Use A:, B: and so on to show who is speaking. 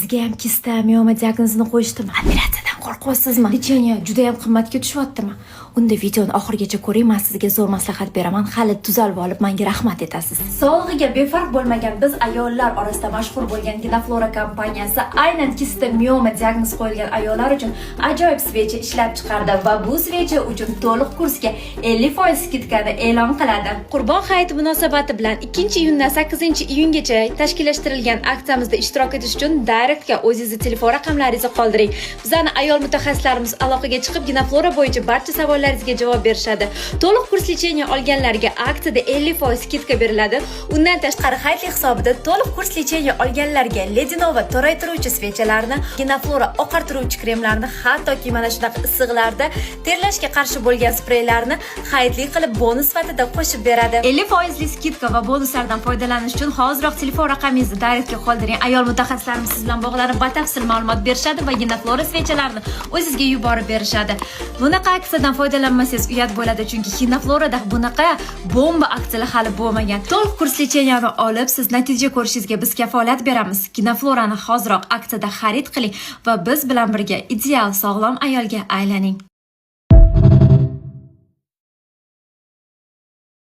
A: Sizga ham kista mioma diagnozini qo'yishdimi? Operatsiyadan qo'rqyapsizmi? Lecheniya juda ham qimmatga tushyaptimi? Unda videoni oxirigacha ko'ring, men sizga zo'r maslahat beraman. Hali tuzalib olib, menga rahmat etasiz. Sog'lig'iga befarq bo'lmagan biz ayollar orasida mashhur bo'lgan Ginaflora kompaniyasi aynan kista mioma diagnozi qo'yilgan ayollar uchun ajoyib svecha ishlab chiqardi va bu svecha uchun to'liq kursga 50% skidkani e'lon qiladi. Qurbon hayiti munosabati bilan 2-iyundan 8-iyungacha tashkillashtirilgan aksiyamizda ishtirok etish uchun Directga o'zingizning telefon raqamlaringizni qoldiring. Bizning ayol mutaxassislarimiz aloqaga chiqib Ginaflora bo'yicha barcha savollaringizga javob berishadi. To'liq kurs lecheniya olganlarga aksiyada 50% skidka beriladi. Undan tashqari hayitlik hisobida to'liq kurs lecheniya olganlarga Ledinova toraytiruvchi svechalarni, Ginaflora oqartiruvchi kremlarni, hattoki mana shunaqa issiqlarda terlashga qarshi bo'lgan spreylarni hayitlik qilib bonus sifatida qo'shib beradi. 50% skidka va bonuslardan foydalanish uchun hoziroq telefon raqamingizni Directga qoldiring. Ayol mutaxassislarimiz siz bilan bog'lanib batafsil ma'lumot berishadi va Ginaflora svechalarini o'zingizga yuborib berishadi. Bunaqa aksiyadan foydalanmasangiz uyat bo'ladi, chunki Ginaflorada bunaqa bomba aksiyalar hali bo'lmagan. To'liq kurs lecheniyani olib, siz natija ko'rishingizga biz kafolat beramiz. Ginaflorani hoziroq aksiyada xarid qiling va biz bilan birga ideal sog'lom ayolga aylaning.